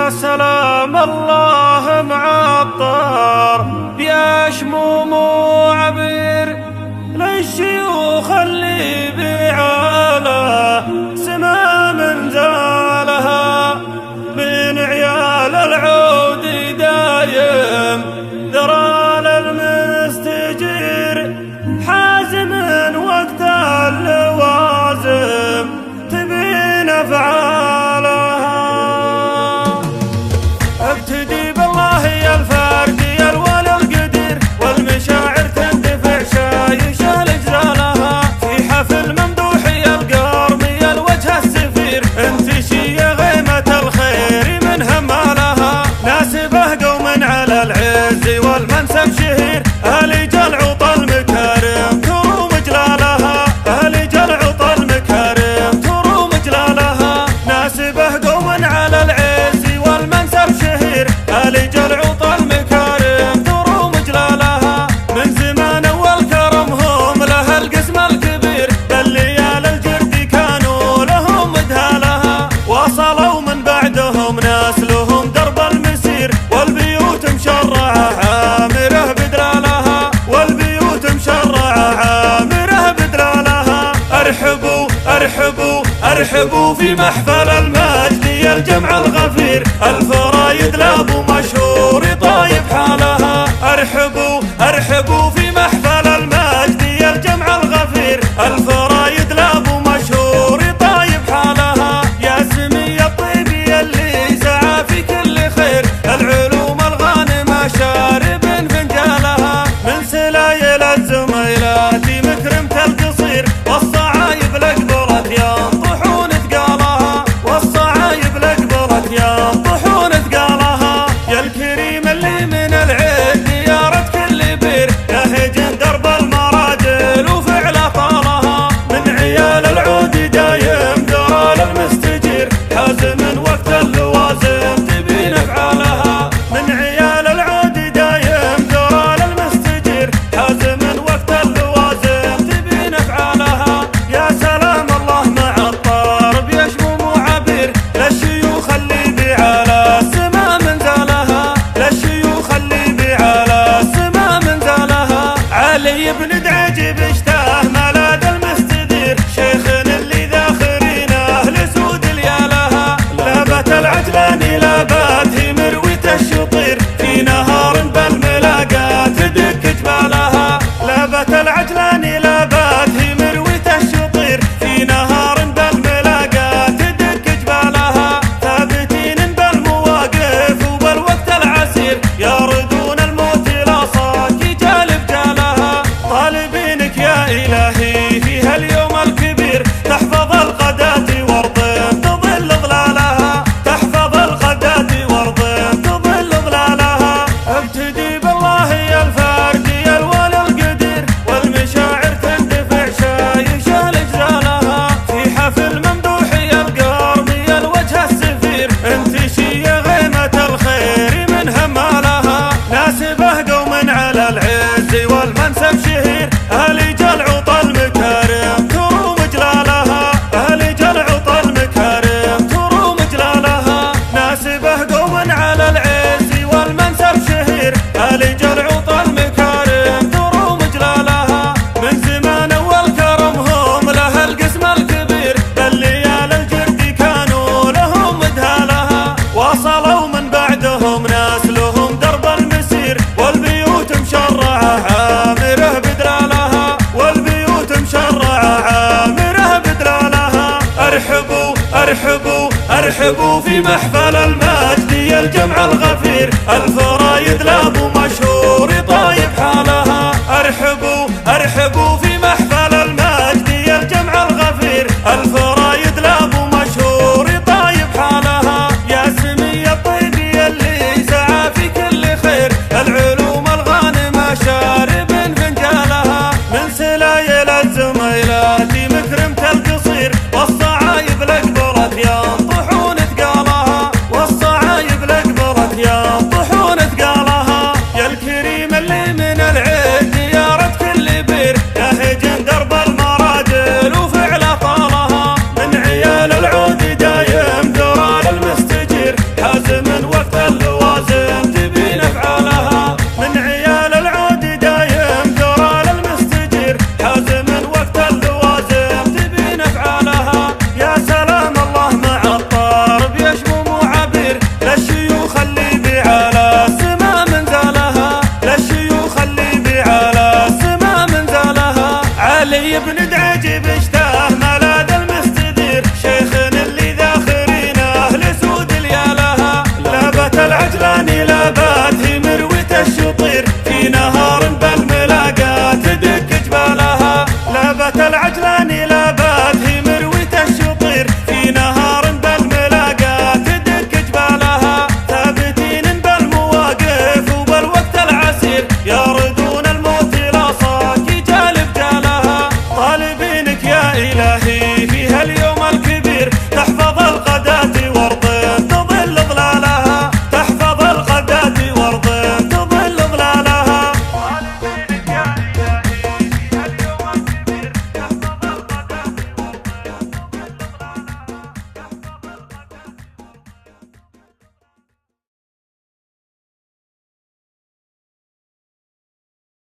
يا سلام الله معطر يا شموم وعبير للشيوخ اللي بعاله سما من زالها من عيال العود دايم ذرال المستجير حازم وقت اللوازم تبين افعالها. ابتدي بالله يا الفردي الولي القدير والمشاعر تندفع شايش الاجزالها في حفل ممدوح يا القرمي الوجه السفير انتشي يا غيمة الخير من همالها ناسبه قوم على العز والمنسب شهير اهل جلعوط المكارم تروم جلالها اهل جلعوط المكارم تروم جلالها ناسبه قوم على العز والمنسب شهير اهل جلعوط المكارم تروم جلالها من زمان والكرم هم له القسم الكبير بالليال الجرد كانوا لهم مدهالها وصلوا من بعدهم ناس لهم درب المسير والبيوت مشرعه عامره بدلالها والبيوت مشرعه عامره بدلالها. ارحبوا ارحبوا ارحبوا في محفل المجد يا الجمع الغفير الفرايد لابو مشهور طايب حالها ارحبوا ارحبوا في محفل المجد يا الجمع الغفير الفرايد لابو مشهور طايب حالها يا سمي الطيبي اللي سعى في كل خير العلوم الغانمه شارب فنجالها من سلايل الزميلات مكرمة القصير والصعايب لقبلت ينطحون ثقالها والصعايب لقبلت ينطحون ثقالها يا الكريم اللي من العد يارت كل بير يهجن درب المراجل وفعل طالها من عيال العود دايم ذرال المستجير حازم وقت اللوازم تبين افعالها من عيال العود دايم ذرال المستجير حازم وقت اللوازم تبين افعالها يا سلام الله مع الطرب يا شموم وعبير للشيوخ اللي بعلى السما من زالها للشيوخ اللي بعلى السما من زالها علي بن دعيج بشتاه ملاذ المستدير شيخنا اللي ذاخرينه لسود ليالها لابت العجلاني لابت هي مرويت الشطير في نهار بالملاقات تدك جبالها لابت العجلاني لابت هي مرويت الشطير في نهار بالملاقات تدك جبالها ثابتين بالمواقف وبالوقت العسير يردون الموت لا صاك جالب جالها طالبينك يا الهي في هاليوم الكبير تحفظ الغداة وارض تظل ظلالها تحفظ الغداة وارض تظل ظلالها. ابتدي بالله يا الفردي الولي القدير والمشاعر تندفع شايش الاجزالها في حفل ممدوح يا القرمي الوجه السفير انتشي يا غيمة الخير من همالها ناسبه قوم على العز والمنسب شهير اهل جلعوط المكارم تروم جلالها اهل جلعوط المكارم تروم جلالها ناسبه قوم على العز والمنسب شهير اهل جلعوط المكارم تروم جلالها من زمان والكرم هم له القسم الكبير بالليال الجرد كانوا لهم مدهالها وصلوا من بعدهم ناس لهم درب المسير والبيوت مشرعه عامره بدلالها والبيوت مشرعه عامره بدلالها. ارحبوا ارحبوا ارحبوا في محفل المجد يا الجمع الغفير الفرايد لابو مشهور طايب حالها ارحبوا ارحبوا